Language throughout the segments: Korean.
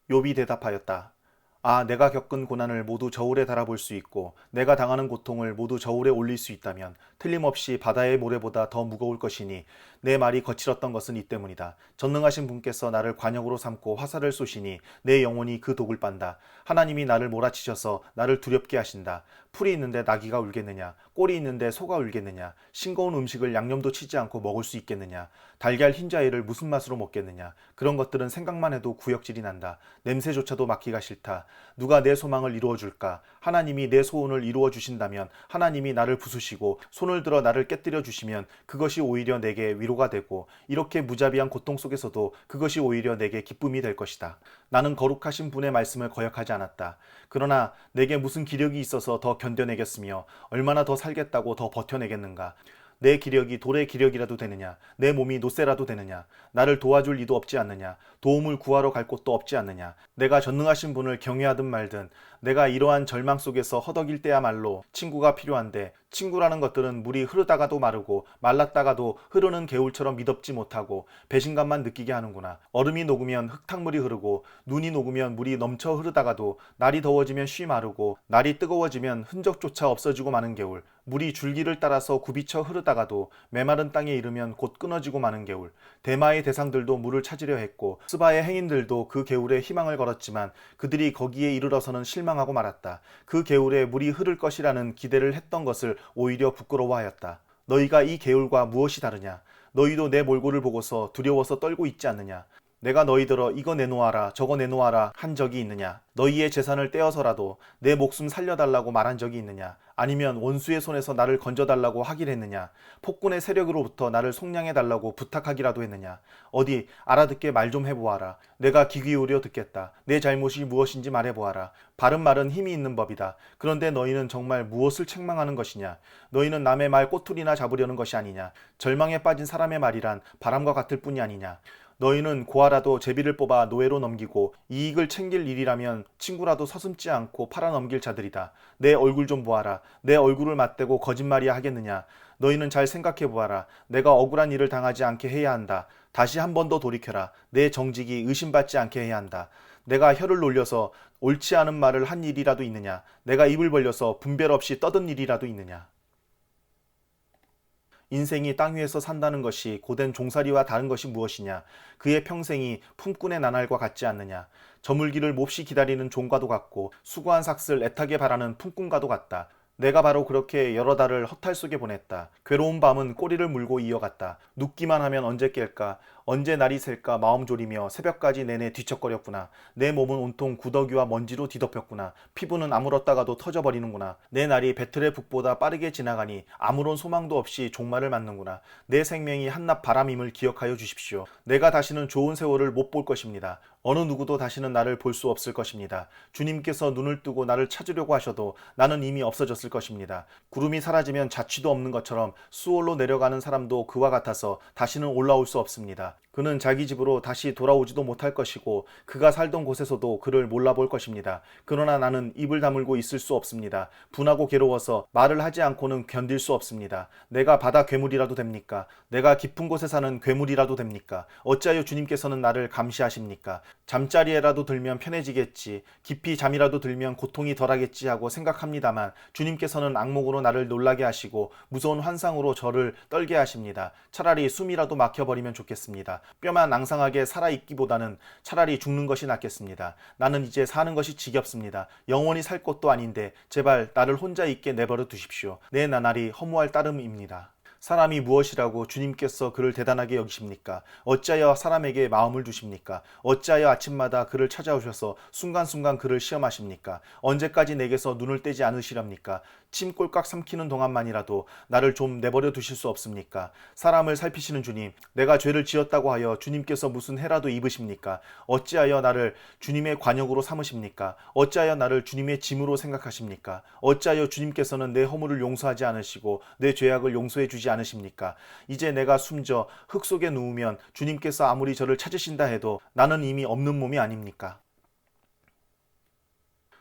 욥이 대답하였다. 아, 내가 겪은 고난을 모두 저울에 달아볼 수 있고 내가 당하는 고통을 모두 저울에 올릴 수 있다면 틀림없이 바다의 모래보다 더 무거울 것이니 내 말이 거칠었던 것은 이 때문이다. 전능하신 분께서 나를 관역으로 삼고 화살을 쏘시니 내 영혼이 그 독을 빤다. 하나님이 나를 몰아치셔서 나를 두렵게 하신다. 풀이 있는데 나귀가 울겠느냐? 꼴이 있는데 소가 울겠느냐? 싱거운 음식을 양념도 치지 않고 먹을 수 있겠느냐? 달걀 흰자위를 무슨 맛으로 먹겠느냐? 그런 것들은 생각만 해도 구역질이 난다. 냄새조차도 맡기가 싫다. 누가 내 소망을 이루어 줄까? 하나님이 내 소원을 이루어 주신다면, 하나님이 나를 부수시고 손을 들어 나를 깨뜨려 주시면 그것이 오히려 내게 위로가 되고, 이렇게 무자비한 고통 속에서도 그것이 오히려 내게 기쁨이 될 것이다. 나는 거룩하신 분의 말씀을 거역하지 않았다. 그러나 내게 무슨 기력이 있어서 더 견뎌내겠으며 얼마나 더 살겠다고 더 버텨내겠는가? 내 기력이 돌의 기력이라도 되느냐? 내 몸이 노쇠라도 되느냐? 나를 도와줄 이도 없지 않느냐? 도움을 구하러 갈 곳도 없지 않느냐? 내가 전능하신 분을 경외하든 말든 내가 이러한 절망 속에서 허덕일 때야말로 친구가 필요한데, 친구라는 것들은 물이 흐르다가도 마르고 말랐다가도 흐르는 개울처럼 미덥지 못하고 배신감만 느끼게 하는구나. 얼음이 녹으면 흙탕물이 흐르고 눈이 녹으면 물이 넘쳐 흐르다가도 날이 더워지면 쉬 마르고 날이 뜨거워지면 흔적조차 없어지고 마는 개울. 물이 줄기를 따라서 굽이쳐 흐르다가도 메마른 땅에 이르면 곧 끊어지고 마는 개울. 대마의 대상들도 물을 찾으려 했고 스바의 행인들도 그 개울에 희망을 걸었지만 그들이 거기에 이르러서는 실망하고 말았다. 그 개울에 물이 흐를 것이라는 기대를 했던 것을 오히려 부끄러워하였다. 너희가 이 개울과 무엇이 다르냐? 너희도 내 몰골을 보고서 두려워서 떨고 있지 않느냐? 내가 너희들어 이거 내놓아라 저거 내놓아라 한 적이 있느냐? 너희의 재산을 떼어서라도 내 목숨 살려달라고 말한 적이 있느냐? 아니면 원수의 손에서 나를 건져달라고 하길 했느냐? 폭군의 세력으로부터 나를 속량해달라고 부탁하기라도 했느냐? 어디 알아듣게 말 좀 해보아라. 내가 귀 기울여 듣겠다. 내 잘못이 무엇인지 말해보아라. 바른 말은 힘이 있는 법이다. 그런데 너희는 정말 무엇을 책망하는 것이냐? 너희는 남의 말 꼬투리나 잡으려는 것이 아니냐? 절망에 빠진 사람의 말이란 바람과 같을 뿐이 아니냐? 너희는 고아라도 제비를 뽑아 노예로 넘기고 이익을 챙길 일이라면 친구라도 서슴지 않고 팔아넘길 자들이다. 내 얼굴 좀 보아라. 내 얼굴을 맞대고 거짓말이야 하겠느냐? 너희는 잘 생각해 보아라. 내가 억울한 일을 당하지 않게 해야 한다. 다시 한 번 더 돌이켜라. 내 정직이 의심받지 않게 해야 한다. 내가 혀를 놀려서 옳지 않은 말을 한 일이라도 있느냐? 내가 입을 벌려서 분별 없이 떠든 일이라도 있느냐? 인생이 땅 위에서 산다는 것이 고된 종살이와 다른 것이 무엇이냐? 그의 평생이 품꾼의 나날과 같지 않느냐? 저물기를 몹시 기다리는 종과도 같고 수고한 삭슬 애타게 바라는 품꾼과도 같다. 내가 바로 그렇게 여러 달을 허탈 속에 보냈다. 괴로운 밤은 꼬리를 물고 이어갔다. 눕기만 하면 언제 깰까? 언제 날이 셀까 마음 졸이며 새벽까지 내내 뒤척거렸구나. 내 몸은 온통 구더기와 먼지로 뒤덮였구나. 피부는 아물었다가도 터져버리는구나. 내 날이 배틀의 북보다 빠르게 지나가니 아무런 소망도 없이 종말을 맞는구나. 내 생명이 한낱 바람임을 기억하여 주십시오. 내가 다시는 좋은 세월을 못 볼 것입니다. 어느 누구도 다시는 나를 볼 수 없을 것입니다. 주님께서 눈을 뜨고 나를 찾으려고 하셔도 나는 이미 없어졌을 것입니다. 구름이 사라지면 자취도 없는 것처럼 수월로 내려가는 사람도 그와 같아서 다시는 올라올 수 없습니다. 그는 자기 집으로 다시 돌아오지도 못할 것이고 그가 살던 곳에서도 그를 몰라볼 것입니다. 그러나 나는 입을 다물고 있을 수 없습니다. 분하고 괴로워서 말을 하지 않고는 견딜 수 없습니다. 내가 바다 괴물이라도 됩니까? 내가 깊은 곳에 사는 괴물이라도 됩니까? 어찌하여 주님께서는 나를 감시하십니까? 잠자리에라도 들면 편해지겠지, 깊이 잠이라도 들면 고통이 덜하겠지 하고 생각합니다만 주님께서는 악몽으로 나를 놀라게 하시고 무서운 환상으로 저를 떨게 하십니다. 차라리 숨이라도 막혀버리면 좋겠습니다. 뼈만 앙상하게 살아있기보다는 차라리 죽는 것이 낫겠습니다. 나는 이제 사는 것이 지겹습니다. 영원히 살 것도 아닌데 제발 나를 혼자 있게 내버려 두십시오. 내 나날이 허무할 따름입니다. 사람이 무엇이라고 주님께서 그를 대단하게 여기십니까? 어찌하여 사람에게 마음을 두십니까? 어찌하여 아침마다 그를 찾아오셔서 순간순간 그를 시험하십니까? 언제까지 내게서 눈을 떼지 않으시렵니까? 침 꼴깍 삼키는 동안만이라도 나를 좀 내버려 두실 수 없습니까? 사람을 살피시는 주님, 내가 죄를 지었다고 하여 주님께서 무슨 해라도 입으십니까? 어찌하여 나를 주님의 관역으로 삼으십니까? 어찌하여 나를 주님의 짐으로 생각하십니까? 어찌하여 주님께서는 내 허물을 용서하지 않으시고 내 죄악을 용서해 주지 않으십니까? 이제 내가 숨져 흙 속에 누우면 주님께서 아무리 저를 찾으신다 해도 나는 이미 없는 몸이 아닙니까?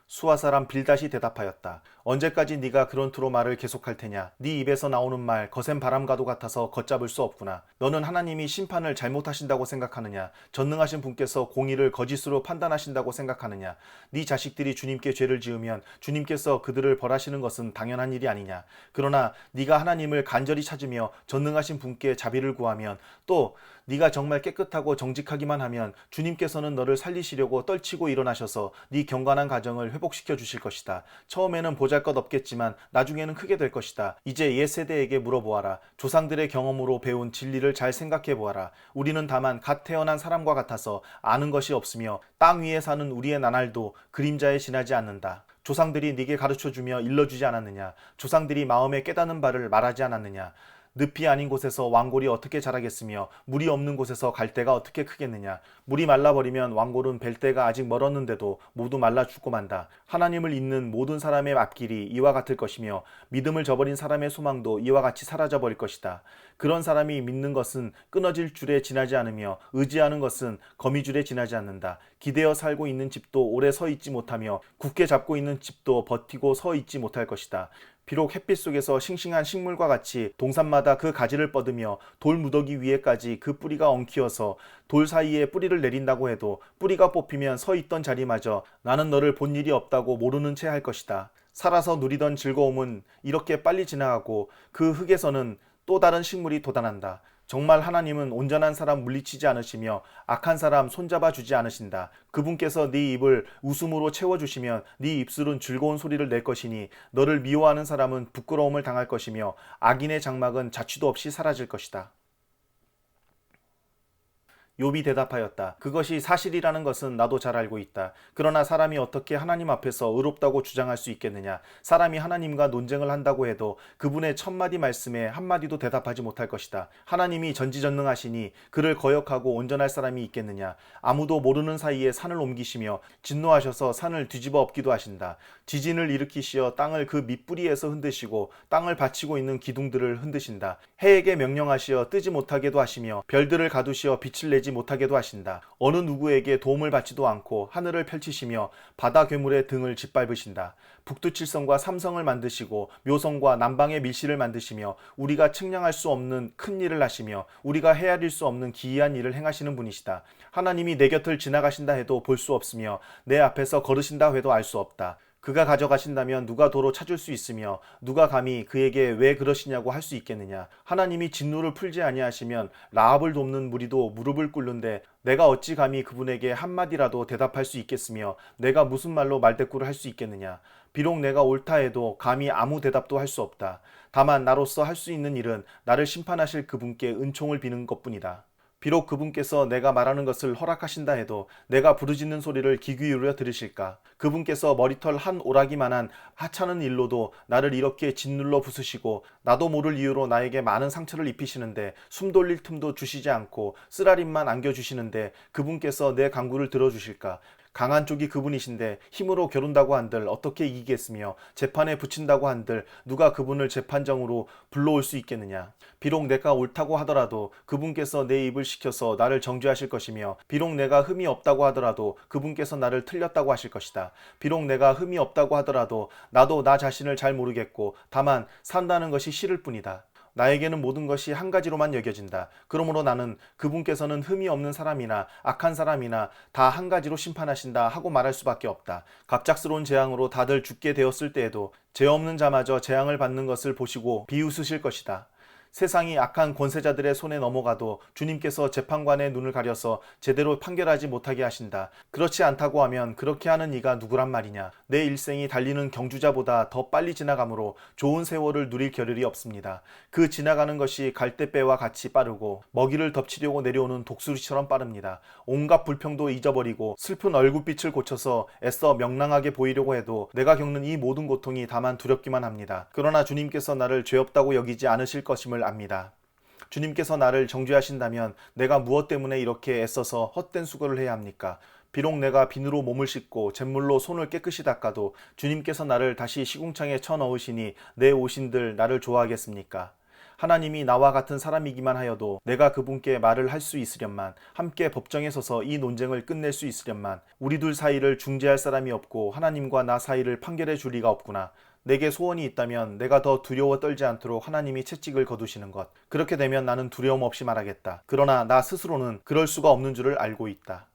수아 사람 빌닷이 대답하였다. 언제까지 네가 그런 투로 말을 계속할 테냐? 네 입에서 나오는 말 거센 바람과도 같아서 걷잡을 수 없구나. 너는 하나님이 심판을 잘못하신다고 생각하느냐? 전능하신 분께서 공의를 거짓으로 판단하신다고 생각하느냐? 네 자식들이 주님께 죄를 지으면 주님께서 그들을 벌하시는 것은 당연한 일이 아니냐? 그러나 네가 하나님을 간절히 찾으며 전능하신 분께 자비를 구하면 또 네가 정말 깨끗하고 정직하기만 하면 주님께서는 너를 살리시려고 떨치고 일어나셔서 네 경건한 가정을 회복시켜 주실 것이다. 처음에는 보잘것없겠지만 나중에는 크게 될 것이다. 이제 옛 세대에게 물어보아라. 조상들의 경험으로 배운 진리를 잘 생각해 보아라. 우리는 다만 갓 태어난 사람과 같아서 아는 것이 없으며 땅 위에 사는 우리의 나날도 그림자에 지나지 않는다. 조상들이 네게 가르쳐주며 일러주지 않았느냐? 조상들이 마음에 깨닫는 바를 말하지 않았느냐? 늪이 아닌 곳에서 왕골이 어떻게 자라겠으며 물이 없는 곳에서 갈대가 어떻게 크겠느냐. 물이 말라버리면 왕골은 뵐 때가 아직 멀었는데도 모두 말라 죽고 만다. 하나님을 잇는 모든 사람의 앞길이 이와 같을 것이며 믿음을 저버린 사람의 소망도 이와 같이 사라져버릴 것이다. 그런 사람이 믿는 것은 끊어질 줄에 지나지 않으며 의지하는 것은 거미줄에 지나지 않는다. 기대어 살고 있는 집도 오래 서 있지 못하며 굳게 잡고 있는 집도 버티고 서 있지 못할 것이다. 비록 햇빛 속에서 싱싱한 식물과 같이 동산마다 그 가지를 뻗으며 돌 무더기 위에까지 그 뿌리가 엉키어서 돌 사이에 뿌리를 내린다고 해도 뿌리가 뽑히면 서 있던 자리마저 나는 너를 본 일이 없다고 모르는 채 할 것이다. 살아서 누리던 즐거움은 이렇게 빨리 지나가고 그 흙에서는 또 다른 식물이 돋아난다. 정말 하나님은 온전한 사람 물리치지 않으시며 악한 사람 손잡아 주지 않으신다. 그분께서 네 입을 웃음으로 채워주시면 네 입술은 즐거운 소리를 낼 것이니 너를 미워하는 사람은 부끄러움을 당할 것이며 악인의 장막은 자취도 없이 사라질 것이다. 욥이 대답하였다. 그것이 사실이라는 것은 나도 잘 알고 있다. 그러나 사람이 어떻게 하나님 앞에서 의롭다고 주장할 수 있겠느냐. 사람이 하나님과 논쟁을 한다고 해도 그분의 천마디 말씀에 한마디도 대답하지 못할 것이다. 하나님이 전지전능하시니 그를 거역하고 온전할 사람이 있겠느냐. 아무도 모르는 사이에 산을 옮기시며 진노하셔서 산을 뒤집어 엎기도 하신다. 지진을 일으키시어 땅을 그 밑뿌리에서 흔드시고 땅을 받치고 있는 기둥들을 흔드신다. 해에게 명령하시어 뜨지 못하게도 하시며 별들을 가두시어 빛을 내지 못하게도 하신다. 어느 누구에게 도움을 받지도 않고 하늘을 펼치시며 바다 괴물의 등을 짓밟으신다. 북두칠성과 삼성을 만드시고 묘성과 남방의 밀실을 만드시며 우리가 측량할 수 없는 큰 일을 하시며 우리가 헤아릴 수 없는 기이한 일을 행하시는 분이시다. 하나님이 내 곁을 지나가신다 해도 볼 수 없으며 내 앞에서 걸으신다 해도 알 수 없다. 그가 가져가신다면 누가 도로 찾을 수 있으며 누가 감히 그에게 왜 그러시냐고 할 수 있겠느냐. 하나님이 진노를 풀지 아니하시면 라합을 돕는 무리도 무릎을 꿇는데 내가 어찌 감히 그분에게 한마디라도 대답할 수 있겠으며 내가 무슨 말로 말대꾸를 할 수 있겠느냐. 비록 내가 옳다 해도 감히 아무 대답도 할 수 없다. 다만 나로서 할 수 있는 일은 나를 심판하실 그분께 은총을 비는 것뿐이다. 비록 그분께서 내가 말하는 것을 허락하신다 해도 내가 부르짖는 소리를 귀 기울여 들으실까? 그분께서 머리털 한 오라기만한 하찮은 일로도 나를 이렇게 짓눌러 부수시고 나도 모를 이유로 나에게 많은 상처를 입히시는데 숨 돌릴 틈도 주시지 않고 쓰라림만 안겨주시는데 그분께서 내 간구를 들어주실까? 강한 쪽이 그분이신데 힘으로 겨룬다고 한들 어떻게 이기겠으며 재판에 붙인다고 한들 누가 그분을 재판정으로 불러올 수 있겠느냐. 비록 내가 옳다고 하더라도 그분께서 내 입을 시켜서 나를 정죄하실 것이며 비록 내가 흠이 없다고 하더라도 그분께서 나를 틀렸다고 하실 것이다. 비록 내가 흠이 없다고 하더라도 나도 나 자신을 잘 모르겠고 다만 산다는 것이 싫을 뿐이다. 나에게는 모든 것이 한 가지로만 여겨진다. 그러므로 나는 그분께서는 흠이 없는 사람이나 악한 사람이나 다 한 가지로 심판하신다 하고 말할 수밖에 없다. 갑작스러운 재앙으로 다들 죽게 되었을 때에도 죄 없는 자마저 재앙을 받는 것을 보시고 비웃으실 것이다. 세상이 악한 권세자들의 손에 넘어가도 주님께서 재판관의 눈을 가려서 제대로 판결하지 못하게 하신다. 그렇지 않다고 하면 그렇게 하는 이가 누구란 말이냐. 내 일생이 달리는 경주자보다 더 빨리 지나가므로 좋은 세월을 누릴 겨를이 없습니다. 그 지나가는 것이 갈대배와 같이 빠르고 먹이를 덮치려고 내려오는 독수리처럼 빠릅니다. 온갖 불평도 잊어버리고 슬픈 얼굴빛을 고쳐서 애써 명랑하게 보이려고 해도 내가 겪는 이 모든 고통이 다만 두렵기만 합니다. 그러나 주님께서 나를 죄 없다고 여기지 않으실 것임을 압니다. 주님께서 나를 정죄하신다면 내가 무엇 때문에 이렇게 애써서 헛된 수고를 해야 합니까? 비록 내가 비누로 몸을 씻고 잿물로 손을 깨끗이 닦아도 주님께서 나를 다시 시궁창에 쳐넣으시니 내 오신들 나를 좋아하겠습니까? 하나님이 나와 같은 사람이기만 하여도 내가 그분께 말을 할 수 있으련만, 함께 법정에 서서 이 논쟁을 끝낼 수 있으련만, 우리 둘 사이를 중재할 사람이 없고 하나님과 나 사이를 판결해 줄 리가 없구나. 내게 소원이 있다면 내가 더 두려워 떨지 않도록 하나님이 채찍을 거두시는 것. 그렇게 되면 나는 두려움 없이 말하겠다. 그러나 나 스스로는 그럴 수가 없는 줄을 알고 있다.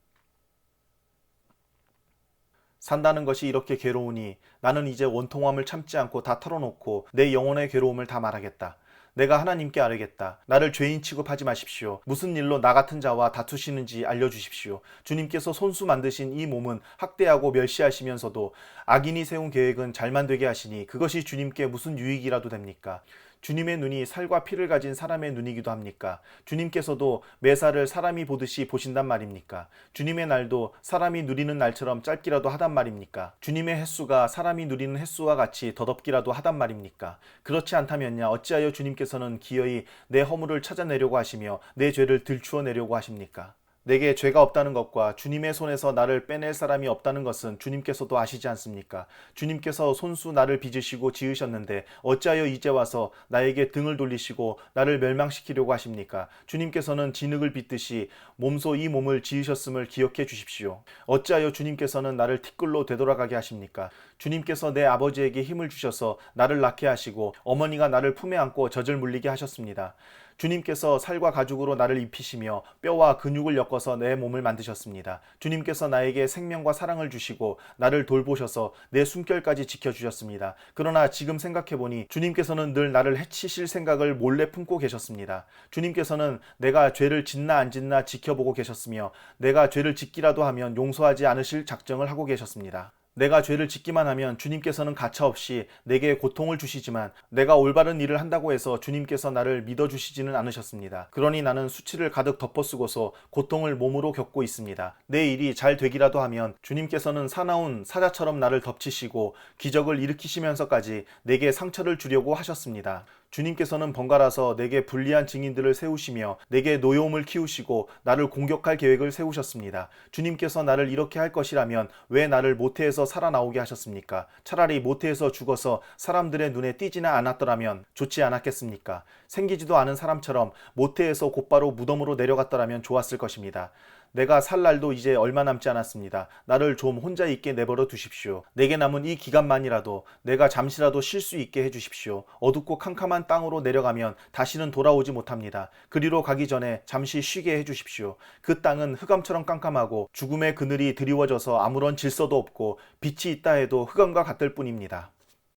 산다는 것이 이렇게 괴로우니 나는 이제 원통함을 참지 않고 다 털어놓고 내 영혼의 괴로움을 다 말하겠다. 내가 하나님께 아뢰겠다. 나를 죄인 취급하지 마십시오. 무슨 일로 나 같은 자와 다투시는지 알려주십시오. 주님께서 손수 만드신 이 몸은 학대하고 멸시하시면서도 악인이 세운 계획은 잘만 되게 하시니 그것이 주님께 무슨 유익이라도 됩니까? 주님의 눈이 살과 피를 가진 사람의 눈이기도 합니까? 주님께서도 매사를 사람이 보듯이 보신단 말입니까? 주님의 날도 사람이 누리는 날처럼 짧기라도 하단 말입니까? 주님의 햇수가 사람이 누리는 햇수와 같이 더덥기라도 하단 말입니까? 그렇지 않다면야 어찌하여 주님께서는 기어이 내 허물을 찾아내려고 하시며 내 죄를 들추어내려고 하십니까? 내게 죄가 없다는 것과 주님의 손에서 나를 빼낼 사람이 없다는 것은 주님께서도 아시지 않습니까? 주님께서 손수 나를 빚으시고 지으셨는데 어찌하여 이제 와서 나에게 등을 돌리시고 나를 멸망시키려고 하십니까? 주님께서는 진흙을 빚듯이 몸소 이 몸을 지으셨음을 기억해 주십시오. 어찌하여 주님께서는 나를 티끌로 되돌아가게 하십니까? 주님께서 내 아버지에게 힘을 주셔서 나를 낳게 하시고 어머니가 나를 품에 안고 젖을 물리게 하셨습니다. 주님께서 살과 가죽으로 나를 입히시며 뼈와 근육을 엮어서 내 몸을 만드셨습니다. 주님께서 나에게 생명과 사랑을 주시고 나를 돌보셔서 내 숨결까지 지켜주셨습니다. 그러나 지금 생각해보니 주님께서는 늘 나를 해치실 생각을 몰래 품고 계셨습니다. 주님께서는 내가 죄를 짓나 안 짓나 지켜보고 계셨으며 내가 죄를 짓기라도 하면 용서하지 않으실 작정을 하고 계셨습니다. 내가 죄를 짓기만 하면 주님께서는 가차없이 내게 고통을 주시지만 내가 올바른 일을 한다고 해서 주님께서 나를 믿어주시지는 않으셨습니다. 그러니 나는 수치를 가득 덮어쓰고서 고통을 몸으로 겪고 있습니다. 내 일이 잘 되기라도 하면 주님께서는 사나운 사자처럼 나를 덮치시고 기적을 일으키시면서까지 내게 상처를 주려고 하셨습니다. 주님께서는 번갈아서 내게 불리한 증인들을 세우시며 내게 노여움을 키우시고 나를 공격할 계획을 세우셨습니다. 주님께서 나를 이렇게 할 것이라면 왜 나를 모태에서 살아나오게 하셨습니까? 차라리 모태에서 죽어서 사람들의 눈에 띄지나 않았더라면 좋지 않았겠습니까? 생기지도 않은 사람처럼 모태에서 곧바로 무덤으로 내려갔더라면 좋았을 것입니다. 내가 살 날도 이제 얼마 남지 않았습니다. 나를 좀 혼자 있게 내버려 두십시오. 내게 남은 이 기간만이라도 내가 잠시라도 쉴 수 있게 해주십시오. 어둡고 캄캄한 땅으로 내려가면 다시는 돌아오지 못합니다. 그리로 가기 전에 잠시 쉬게 해주십시오. 그 땅은 흑암처럼 깜깜하고 죽음의 그늘이 드리워져서 아무런 질서도 없고 빛이 있다 해도 흑암과 같을 뿐입니다.